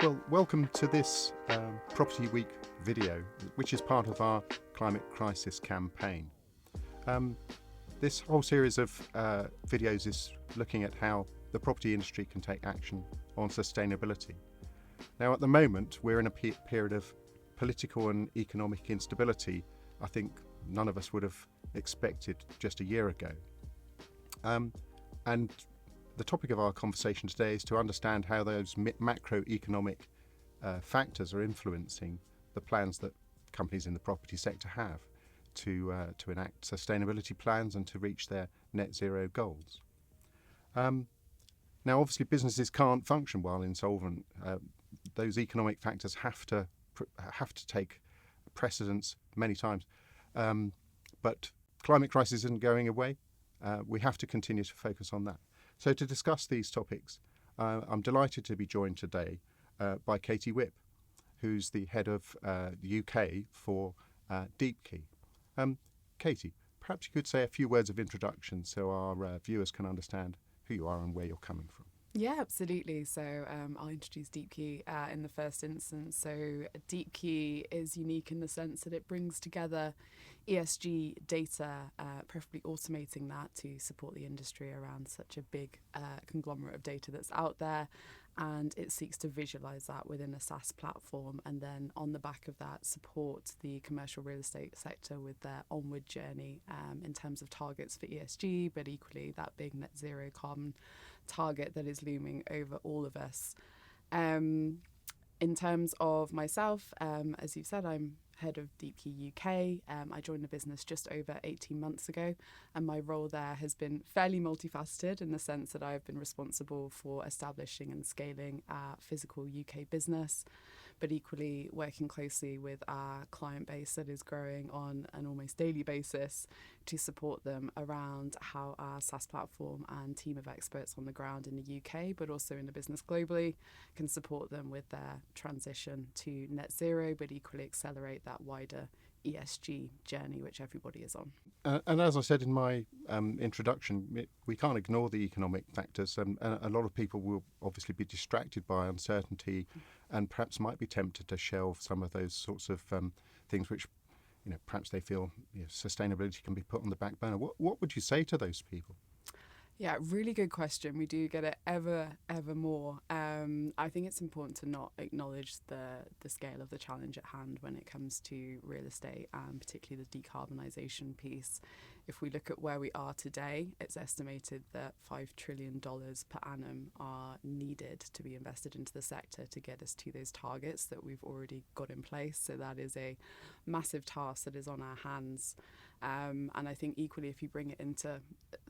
Well, welcome to this Property Week video, which is part of our climate crisis campaign. This whole series of videos is looking at how the property industry can take action on sustainability. Now, at the moment, we're in a period of political and economic instability I think none of us would have expected just a year ago. And the topic of our conversation today is to understand how those macroeconomic factors are influencing the plans that companies in the property sector have to enact sustainability plans and to reach their net zero goals. Now, obviously, businesses can't function while insolvent. Those economic factors have to take precedence many times. But climate crisis isn't going away. We have to continue to focus on that. So to discuss these topics, I'm delighted to be joined today by Katie Whipp, who's the head of the UK for Deepki. Katie, perhaps you could say a few words of introduction so our viewers can understand who you are and where you're coming from. Yeah, absolutely. So I'll introduce Deepki in the first instance. So Deepki is unique in the sense that it brings together ESG data, preferably automating that to support the industry around such a big conglomerate of data that's out there. And it seeks to visualize that within a SaaS platform and then on the back of that support the commercial real estate sector with their onward journey in terms of targets for ESG, but equally that big net zero carbon target that is looming over all of us. In terms of myself, as you've said, I'm head of Deepki UK. I joined the business just over 18 months ago, and my role there has been fairly multifaceted in the sense that I've been responsible for establishing and scaling our physical UK business, but equally working closely with our client base that is growing on an almost daily basis to support them around how our SaaS platform and team of experts on the ground in the UK, but also in the business globally, can support them with their transition to net zero, but equally accelerate that wider ESG journey which everybody is on. And as I said in my introduction, we can't ignore the economic factors, and a lot of people will obviously be distracted by uncertainty and perhaps might be tempted to shelve some of those sorts of things which perhaps they feel sustainability can be put on the back burner. What would you say to those people? Yeah, really good question. We do get it ever more. I think it's important to not acknowledge the scale of the challenge at hand when it comes to real estate and particularly the decarbonisation piece. If we look at where we are today, it's estimated that $5 trillion per annum are needed to be invested into the sector to get us to those targets that we've already got in place. So that is a massive task that is on our hands. And I think equally, if you bring it into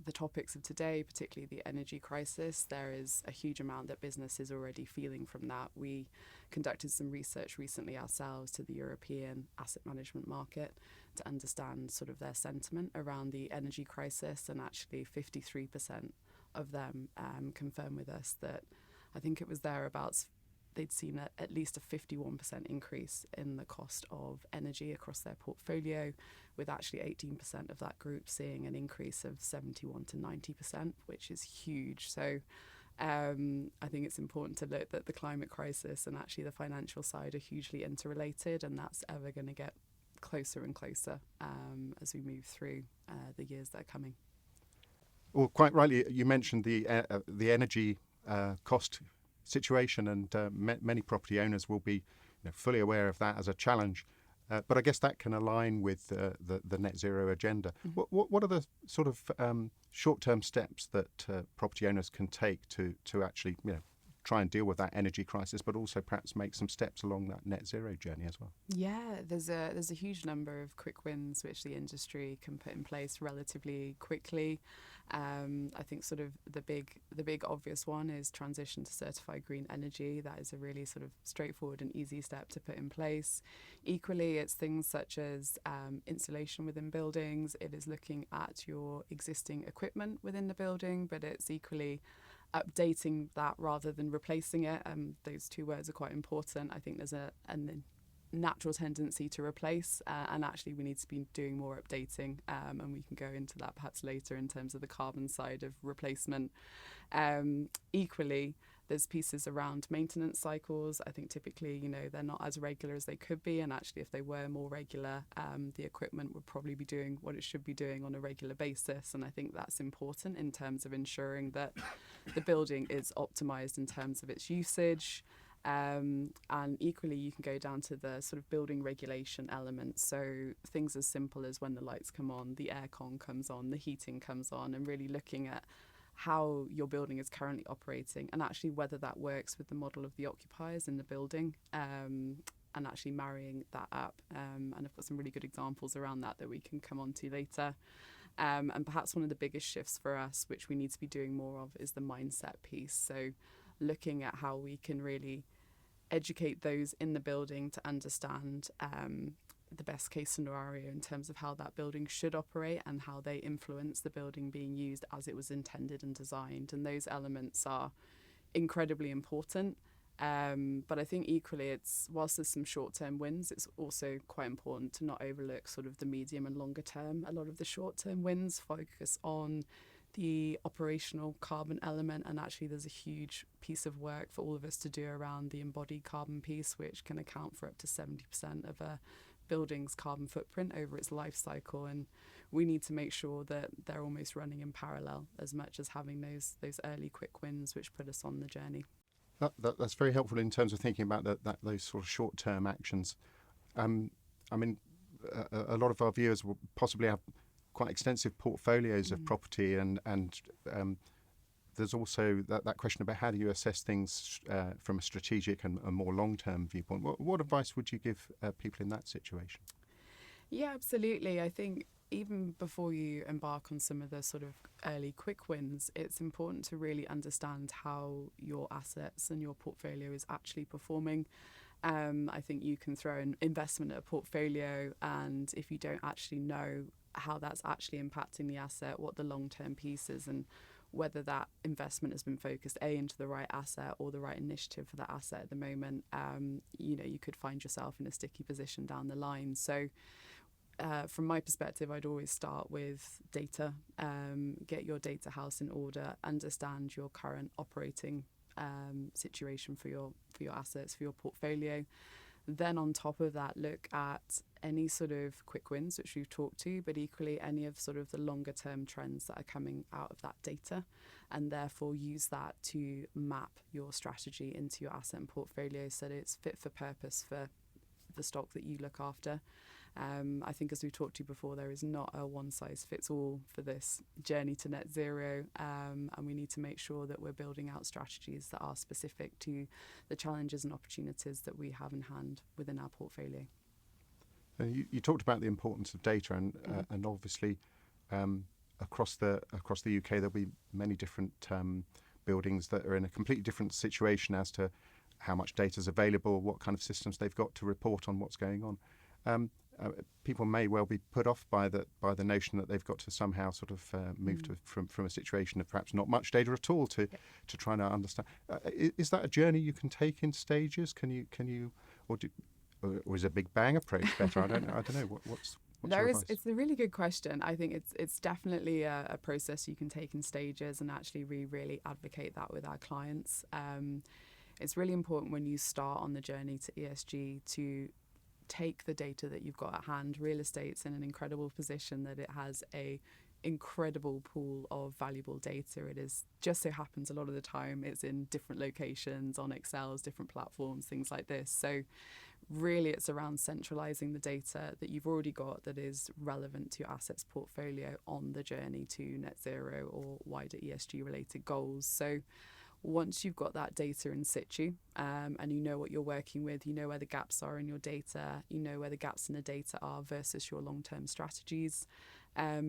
the topics of today, particularly the energy crisis, there is a huge amount that business is already feeling from that. We conducted some research recently ourselves to the European asset management market to understand sort of their sentiment around the energy crisis, and actually 53% of them confirm with us that I think it was thereabouts they'd seen at least a 51% increase in the cost of energy across their portfolio, with actually 18% of that group seeing an increase of 71 to 90%, which is huge. So I think it's important to note that the climate crisis and actually the financial side are hugely interrelated, and that's ever going to get closer and closer as we move through the years that are coming. Well, quite rightly, you mentioned the energy cost situation, and many property owners will be fully aware of that as a challenge. But I guess that can align with the net zero agenda. Mm-hmm. What are the sort of short-term steps that property owners can take to actually try and deal with that energy crisis, but also perhaps make some steps along that net zero journey as well? Yeah, there's a huge number of quick wins which the industry can put in place relatively quickly. I think sort of the big obvious one is transition to certified green energy. That is a really sort of straightforward and easy step to put in place. Equally, it's things such as insulation within buildings. It is looking at your existing equipment within the building, but it's equally updating that rather than replacing it. Those two words are quite important. I think there's a natural tendency to replace, and actually we need to be doing more updating, and we can go into that perhaps later in terms of the carbon side of replacement. Equally, There's pieces around maintenance cycles. I think typically, they're not as regular as they could be. And actually, if they were more regular, the equipment would probably be doing what it should be doing on a regular basis. And I think that's important in terms of ensuring that the building is optimized in terms of its usage. And equally, you can go down to the sort of building regulation elements. So things as simple as when the lights come on, the aircon comes on, the heating comes on, and really looking at how your building is currently operating and actually whether that works with the model of the occupiers in the building, and actually marrying that up. And I've got some really good examples around that we can come on to later. And perhaps one of the biggest shifts for us, which we need to be doing more of, is the mindset piece. So looking at how we can really educate those in the building to understand the best case scenario in terms of how that building should operate and how they influence the building being used as it was intended and designed. And those elements are incredibly important. But I think equally, whilst there's some short-term wins, it's also quite important to not overlook sort of the medium and longer term. A lot of the short-term wins focus on the operational carbon element, and actually there's a huge piece of work for all of us to do around the embodied carbon piece, which can account for up to 70% of a building's carbon footprint over its life cycle. And we need to make sure that they're almost running in parallel as much as having those early quick wins which put us on the journey. That's very helpful in terms of thinking about those sort of short-term actions. I mean, a lot of our viewers will possibly have quite extensive portfolios of property, and there's also that question about how do you assess things from a strategic and a more long-term viewpoint. What advice would you give people in that situation? Yeah, absolutely. I think even before you embark on some of the sort of early quick wins, it's important to really understand how your assets and your portfolio is actually performing. I think you can throw an investment at a portfolio, and if you don't actually know how that's actually impacting the asset, what the long-term piece is, and whether that investment has been focused into the right asset or the right initiative for that asset at the moment, you could find yourself in a sticky position down the line. So from my perspective, I'd always start with data. Get your data house in order, understand your current operating situation for your assets, for your portfolio. Then on top of that, look at any sort of quick wins, which we've talked to, but equally any of sort of the longer term trends that are coming out of that data, and therefore use that to map your strategy into your asset and portfolio so that it's fit for purpose for the stock that you look after. I think, as we talked to before, there is not a one-size-fits-all for this journey to net zero, and we need to make sure that we're building out strategies that are specific to the challenges and opportunities that we have in hand within our portfolio. You talked about the importance of data, and obviously across the UK there'll be many different buildings that are in a completely different situation as to how much data is available, what kind of systems they've got to report on what's going on. People may well be put off by the notion that they've got to somehow sort of move from a situation of perhaps not much data at all to try to understand. Is that a journey you can take in stages? Can you or is a big bang approach better? I don't know. What's your advice? It's a really good question. I think it's definitely a process you can take in stages, and actually we really advocate that with our clients. It's really important when you start on the journey to ESG to take the data that you've got at hand. Real estate's in an incredible position that it has a incredible pool of valuable data. It is just so happens a lot of the time it's in different locations on Excel's, different platforms, things like this. So really it's around centralising the data that you've already got that is relevant to your assets portfolio on the journey to net zero or wider ESG related goals. So once you've got that data in situ, and you know what you're working with, you know where the gaps are in your data, you know where the gaps in the data are versus your long-term strategies,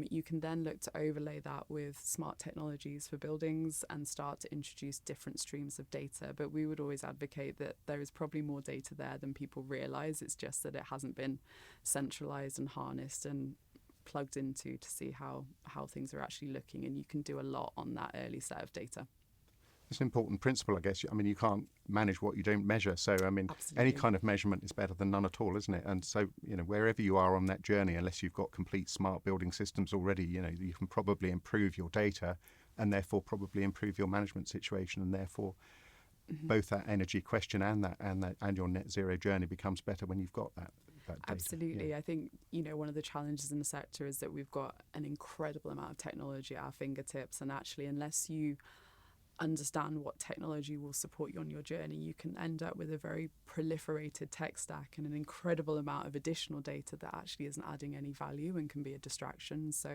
you can then look to overlay that with smart technologies for buildings and start to introduce different streams of data. But we would always advocate that there is probably more data there than people realise. It's just that it hasn't been centralised and harnessed and plugged into to see how things are actually looking, and you can do a lot on that early set of data. It's an important principle, I guess. I mean, you can't manage what you don't measure. So, I mean, Absolutely. Any kind of measurement is better than none at all, isn't it? And so, wherever you are on that journey, unless you've got complete smart building systems already, you can probably improve your data and therefore probably improve your management situation and therefore both that energy question and your net zero journey becomes better when you've got that data. Absolutely. Yeah. I think, one of the challenges in the sector is that we've got an incredible amount of technology at our fingertips, and actually, unless you understand what technology will support you on your journey, you can end up with a very proliferated tech stack and an incredible amount of additional data that actually isn't adding any value and can be a distraction. So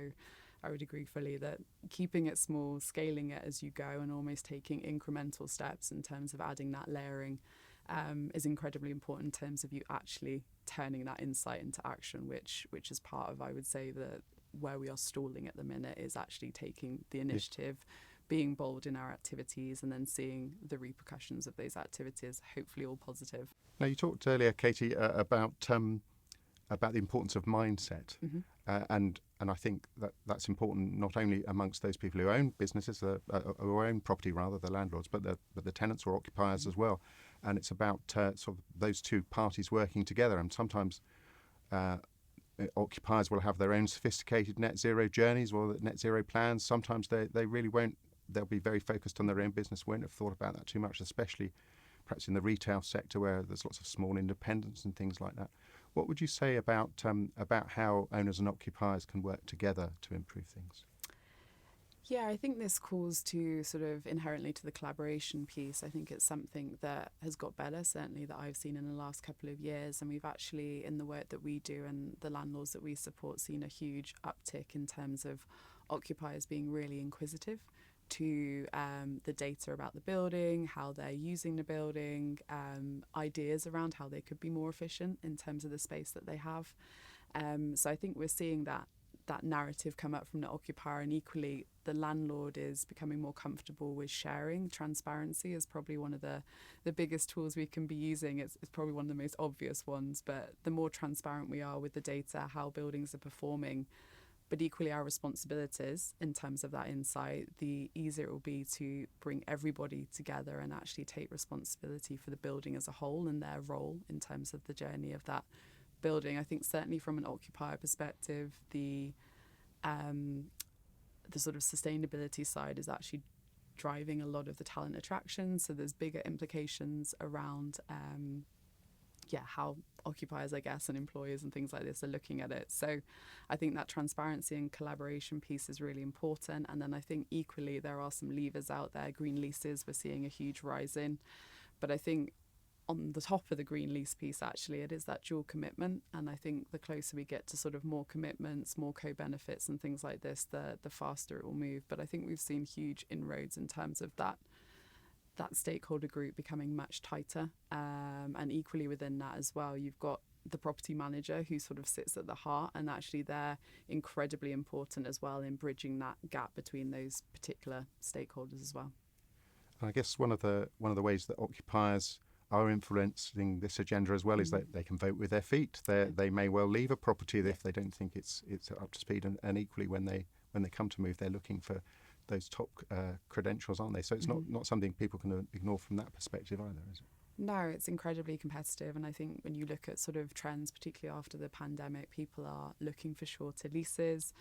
I would agree fully that keeping it small, scaling it as you go, and almost taking incremental steps in terms of adding that layering is incredibly important in terms of you actually turning that insight into action, which is part of, I would say, that where we are stalling at the minute is actually taking the initiative, being bold in our activities, and then seeing the repercussions of those activities, hopefully all positive. Now, you talked earlier, Katie, about the importance of mindset, and I think that's important not only amongst those people who own businesses, or own property rather, the landlords, but the tenants or occupiers as well. And it's about sort of those two parties working together. And sometimes occupiers will have their own sophisticated net zero journeys or net zero plans. Sometimes they really won't. They'll be very focused on their own business, won't have thought about that too much, especially perhaps in the retail sector where there's lots of small independents and things like that. What would you say about how owners and occupiers can work together to improve things? Yeah, I think this calls to sort of inherently to the collaboration piece. I think it's something that has got better, certainly that I've seen in the last couple of years. And we've actually, in the work that we do and the landlords that we support, seen a huge uptick in terms of occupiers being really inquisitive to the data about the building, how they're using the building, ideas around how they could be more efficient in terms of the space that they have. So I think we're seeing that narrative come up from the occupier, and equally the landlord is becoming more comfortable with sharing. Transparency is probably one of the biggest tools we can be using. It's probably one of the most obvious ones, but the more transparent we are with the data, how buildings are performing, but equally our responsibilities in terms of that insight, the easier it will be to bring everybody together and actually take responsibility for the building as a whole and their role in terms of the journey of that building. I think certainly from an occupier perspective, the sort of sustainability side is actually driving a lot of the talent attraction. So there's bigger implications around how occupiers, I guess, and employers and things like this are looking at it. So I think that transparency and collaboration piece is really important. And then I think equally there are some levers out there. Green leases, we're seeing a huge rise in. But I think on the top of the green lease piece, actually, it is that dual commitment. And I think the closer we get to sort of more commitments, more co-benefits and things like this, the faster it will move. But I think we've seen huge inroads in terms of that stakeholder group becoming much tighter. And equally within that as well, you've got the property manager who sort of sits at the heart, and actually they're incredibly important as well in bridging that gap between those particular stakeholders as well. I guess one of the ways that occupiers are influencing this agenda as well is that they can vote with their feet. They may well leave a property if they don't think it's up to speed, and equally when they come to move, they're looking for those top credentials, aren't they? So it's not something people can ignore from that perspective either, is it? No, it's incredibly competitive, and I think when you look at sort of trends, particularly after the pandemic, people are looking for shorter leases,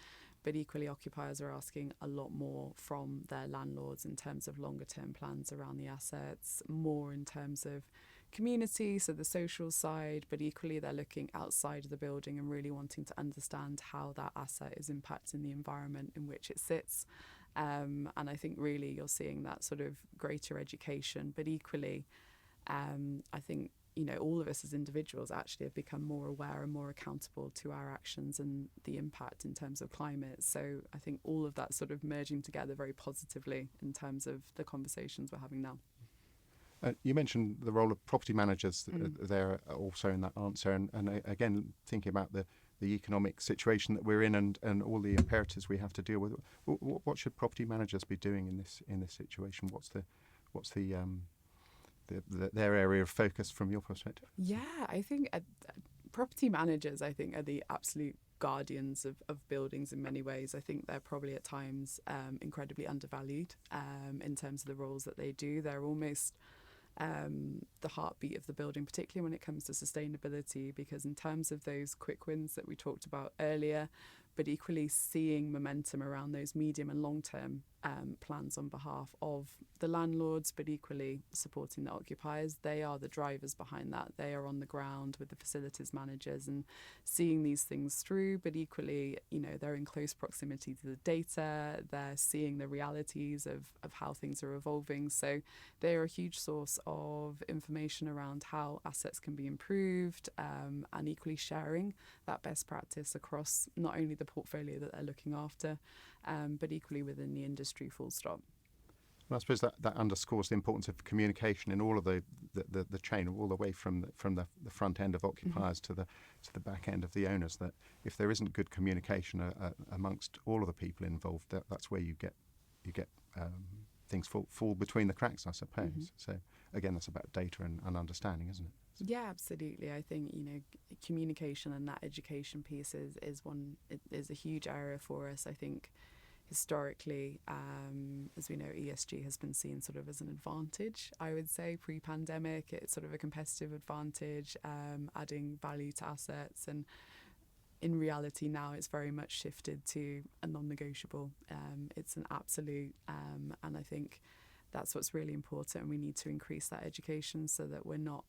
but equally occupiers are asking a lot more from their landlords in terms of longer term plans around the assets, more in terms of community, so the social side, but equally they're looking outside of the building and really wanting to understand how that asset is impacting the environment in which it sits. And I think really you're seeing that sort of greater education, but equally I think all of us as individuals actually have become more aware and more accountable to our actions and the impact in terms of climate. So I think all of that sort of merging together very positively in terms of the conversations we're having now. You mentioned the role of property managers there also in that answer, and again thinking about the economic situation that we're in and all the imperatives we have to deal with. What should property managers be doing in this situation? What's their area of focus from your perspective? Yeah, I think property managers, I think, are the absolute guardians of buildings in many ways. I think they're probably at times incredibly undervalued in terms of the roles that they do. They're almost the heartbeat of the building, particularly when it comes to sustainability, because in terms of those quick wins that we talked about earlier, but equally seeing momentum around those medium and long term plans on behalf of the landlords, but equally supporting the occupiers. They are the drivers behind that. They are on the ground with the facilities managers and seeing these things through, but equally, they're in close proximity to the data. They're seeing the realities of how things are evolving. So they're a huge source of information around how assets can be improved, and equally sharing that best practice across not only the portfolio that they're looking after, but equally within the industry, full stop. Well, I suppose that underscores the importance of communication in all of the chain, all the way from the front end of occupiers to the back end of the owners. That if there isn't good communication amongst all of the people involved, that's where you get things fall between the cracks, I suppose. So again, that's about data and understanding, isn't it? Yeah, absolutely. I think communication and that education piece is a huge area for us. I think historically, as we know, ESG has been seen sort of as an advantage. I would say pre-pandemic, it's sort of a competitive advantage, adding value to assets, and in reality now it's very much shifted to a non-negotiable. It's an absolute, and I think that's what's really important, and we need to increase that education so that we're not,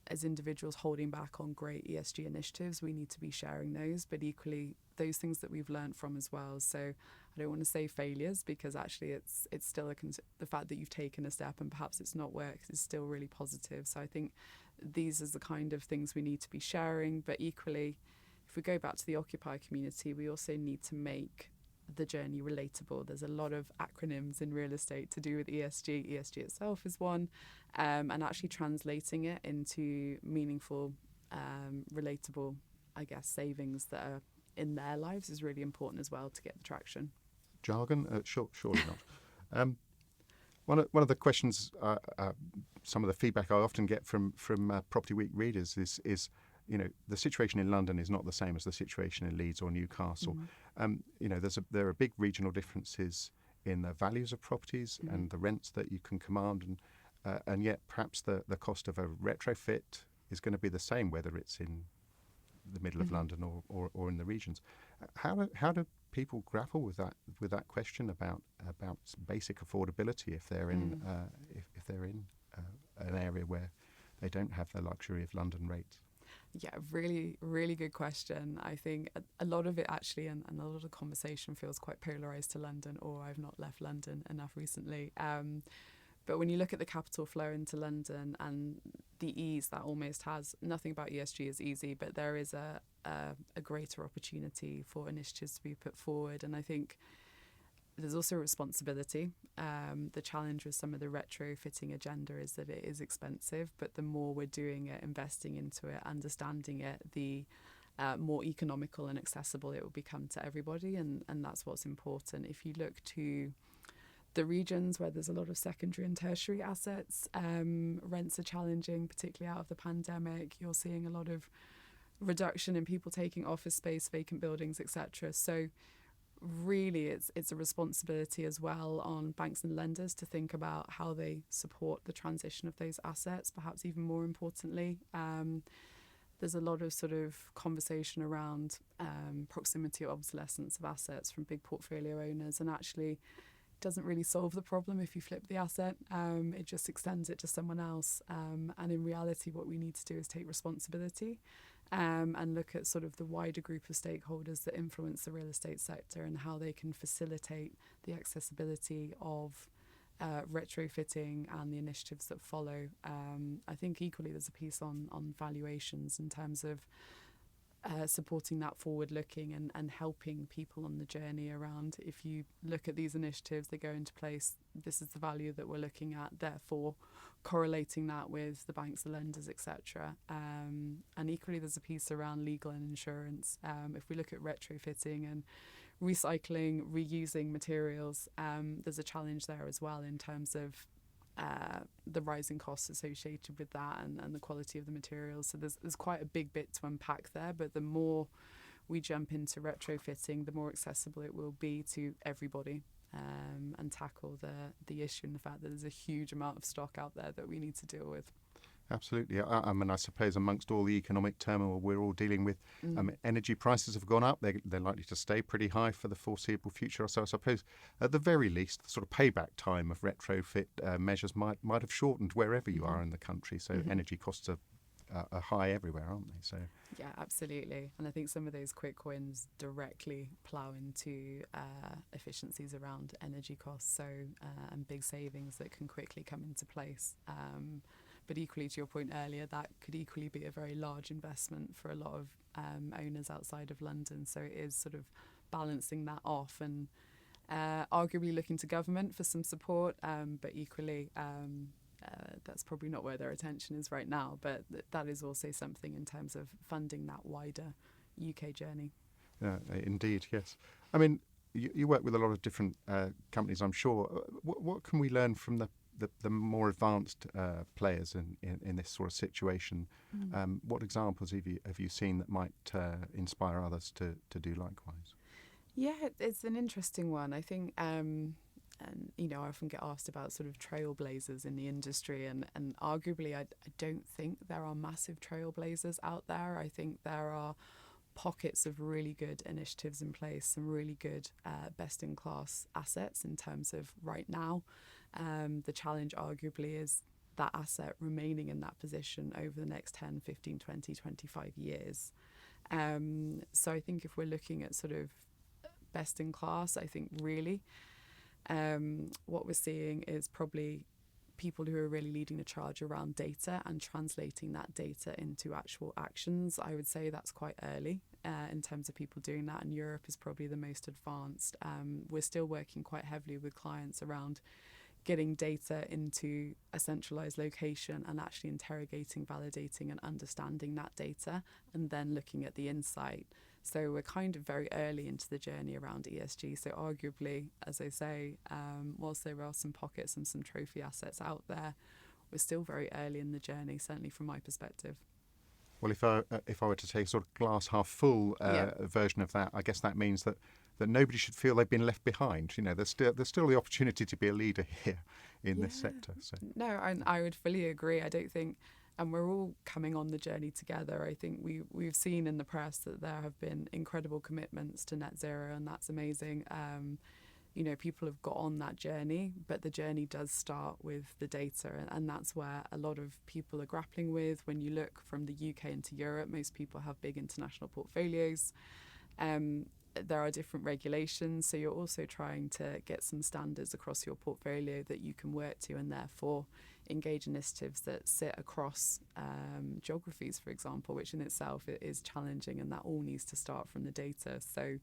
as individuals, holding back on great ESG initiatives. We need to be sharing those, but equally those things that we've learned from as well. So I don't want to say failures, because actually it's still the fact that you've taken a step and perhaps it's not worked is still really positive. So I think these are the kind of things we need to be sharing, but equally, if we go back to the occupier community, we also need to make the journey relatable. There's a lot of acronyms in real estate to do with ESG. ESG itself is one, and actually translating it into meaningful, relatable, I guess, savings that are in their lives is really important as well to get the traction. Jargon? Surely not. One of the questions, some of the feedback I often get from Property Week readers is the situation in London is not the same as the situation in Leeds or Newcastle. There are big regional differences in the values of properties and the rents that you can command, and yet perhaps the cost of a retrofit is going to be the same whether it's in the middle of London or in the regions. How do people grapple with that question about basic affordability if they're in an area where they don't have the luxury of London rates? Yeah, really, really good question. I think a lot of it actually, and a lot of the conversation feels quite polarised to London, or I've not left London enough recently. But when you look at the capital flow into London and the ease that almost has, nothing about ESG is easy, but there is a greater opportunity for initiatives to be put forward. And I think there's also a responsibility. The challenge with some of the retrofitting agenda is that it is expensive, but the more we're doing it, investing into it, understanding it, the more economical and accessible it will become to everybody. And that's what's important. If you look to the regions where there's a lot of secondary and tertiary assets, rents are challenging, particularly out of the pandemic. You're seeing a lot of reduction in people taking office space, vacant buildings, etc. So really it's a responsibility as well on banks and lenders to think about how they support the transition of those assets. Perhaps even more importantly, there's a lot of sort of conversation around proximity or obsolescence of assets from big portfolio owners, and actually doesn't really solve the problem if you flip the asset. It just extends it to someone else, and in reality what we need to do is take responsibility and look at sort of the wider group of stakeholders that influence the real estate sector and how they can facilitate the accessibility of retrofitting and the initiatives that follow. I think equally there's a piece on valuations in terms of supporting that forward looking and helping people on the journey around, if you look at these initiatives, they go into place, this is the value that we're looking at, therefore correlating that with the banks, the lenders, etc. And equally there's a piece around legal and insurance. If we look at retrofitting and recycling, reusing materials, there's a challenge there as well in terms of the rising costs associated with that and the quality of the materials. So there's quite a big bit to unpack there, but the more we jump into retrofitting, the more accessible it will be to everybody, and tackle the issue and the fact that there's a huge amount of stock out there that we need to deal with. Absolutely. I mean, I suppose amongst all the economic turmoil we're all dealing with, Mm. energy prices have gone up. They're likely to stay pretty high for the foreseeable future. So I suppose, at the very least, the sort of payback time of retrofit measures might have shortened wherever you Mhm. are in the country. So Mhm. energy costs are high everywhere, aren't they? So Yeah, absolutely. And I think some of those quick wins directly plough into efficiencies around energy costs, and big savings that can quickly come into place. But equally, to your point earlier, that could equally be a very large investment for a lot of owners outside of London. So it is sort of balancing that off and arguably looking to government for some support, but equally that's probably not where their attention is right now. But that is also something in terms of funding that wider UK journey. indeed, yes. I mean, you work with a lot of different companies, I'm sure. What can we learn from the more advanced players in this sort of situation? Mm. What examples have you seen that might inspire others to do likewise? Yeah, it's an interesting one. I think, and I often get asked about sort of trailblazers in the industry, and arguably, I don't think there are massive trailblazers out there. I think there are pockets of really good initiatives in place, some really good best-in-class assets in terms of right now. The challenge arguably is that asset remaining in that position over the next 10, 15, 20, 25 years. So I think if we're looking at sort of best in class, I think really what we're seeing is probably people who are really leading the charge around data and translating that data into actual actions. I would say that's quite early in terms of people doing that, and Europe is probably the most advanced. We're still working quite heavily with clients around getting data into a centralized location and actually interrogating, validating and understanding that data and then looking at the insight. So we're kind of very early into the journey around ESG. So arguably, as I say, whilst there are some pockets and some trophy assets out there, we're still very early in the journey, certainly from my perspective. Well, if I were to take a sort of glass half full Yeah. version of that, I guess that means that nobody should feel they've been left behind. There's still the opportunity to be a leader here in Yeah. this sector. So No, and I would fully agree. I don't think, and we're all coming on the journey together. I think we've seen in the press that there have been incredible commitments to net zero, and that's amazing. People have got on that journey, but the journey does start with the data, and that's where a lot of people are grappling with. When you look from the UK into Europe, most people have big international portfolios. There are different regulations, so you're also trying to get some standards across your portfolio that you can work to, and therefore engage initiatives that sit across geographies, for example, which in itself is challenging, and that all needs to start from the data. So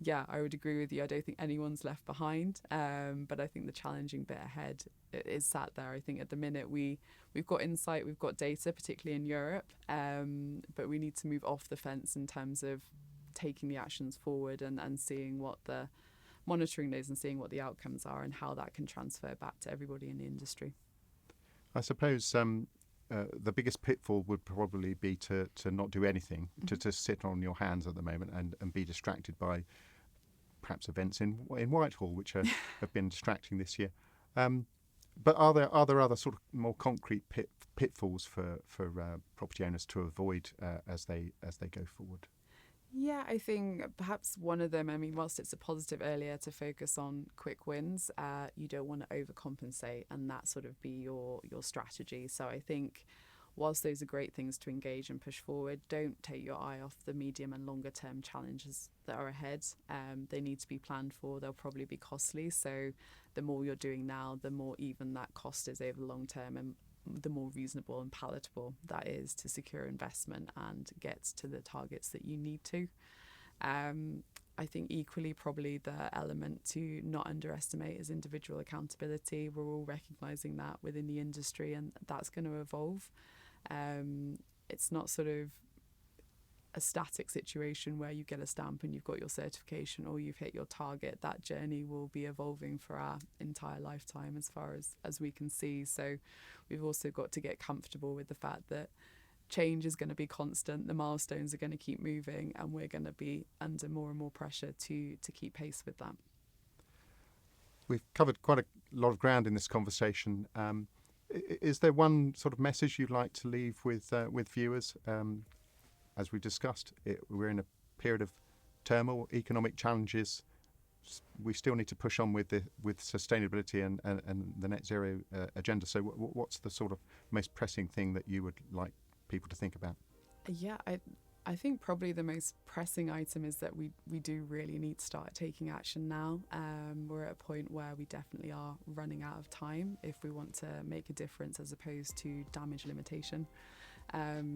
yeah, I would agree with you. I don't think anyone's left behind, but I think the challenging bit ahead is sat there. I think at the minute we've got insight, we've got data, particularly in Europe, but we need to move off the fence in terms of taking the actions forward and seeing what the monitoring those and seeing what the outcomes are and how that can transfer back to everybody in the industry. I suppose the biggest pitfall would probably be to not do anything, to sit on your hands at the moment and be distracted by perhaps events in Whitehall, which have been distracting this year. But are there other sort of more concrete pitfalls for property owners to avoid as they go forward? Yeah, I think perhaps one of them, I mean, whilst it's a positive earlier to focus on quick wins, you don't want to overcompensate and that sort of be your strategy. So I think whilst those are great things to engage and push forward, don't take your eye off the medium and longer term challenges that are ahead. They need to be planned for. They'll probably be costly. So the more you're doing now, the more even that cost is over the long term, and the more reasonable and palatable that is to secure investment and get to the targets that you need to. I think equally probably the element to not underestimate is individual accountability. We're all recognising that within the industry, and that's going to evolve. It's not sort of a static situation where you get a stamp and you've got your certification or you've hit your target. That journey will be evolving for our entire lifetime as far as we can see. So we've also got to get comfortable with the fact that change is going to be constant, the milestones are going to keep moving, and we're going to be under more and more pressure to keep pace with that. We've covered quite a lot of ground in this conversation. Is there one sort of message you'd like to leave with viewers? As we discussed, we're in a period of turmoil, economic challenges. We still need to push on with sustainability and the net zero agenda. So, what's the sort of most pressing thing that you would like people to think about? Yeah, I think probably the most pressing item is that we do really need to start taking action now. We're at a point where we definitely are running out of time if we want to make a difference as opposed to damage limitation.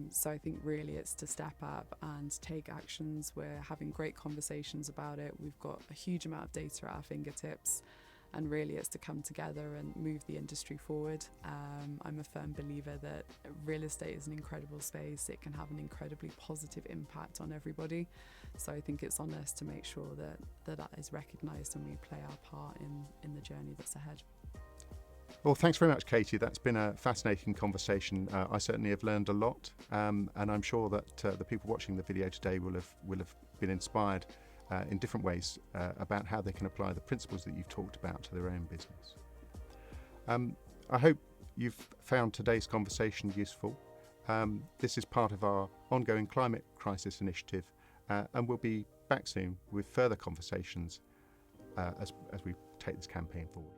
So I think really it's to step up and take actions. We're having great conversations about it. We've got a huge amount of data at our fingertips, and really it's to come together and move the industry forward. I'm a firm believer that real estate is an incredible space. It can have an incredibly positive impact on everybody. So I think it's on us to make sure that is recognised and we play our part in the journey that's ahead. Well, thanks very much, Katie. That's been a fascinating conversation. I certainly have learned a lot, and I'm sure that the people watching the video today will have been inspired in different ways about how they can apply the principles that you've talked about to their own business. I hope you've found today's conversation useful. This is part of our ongoing climate crisis initiative, and we'll be back soon with further conversations as we take this campaign forward.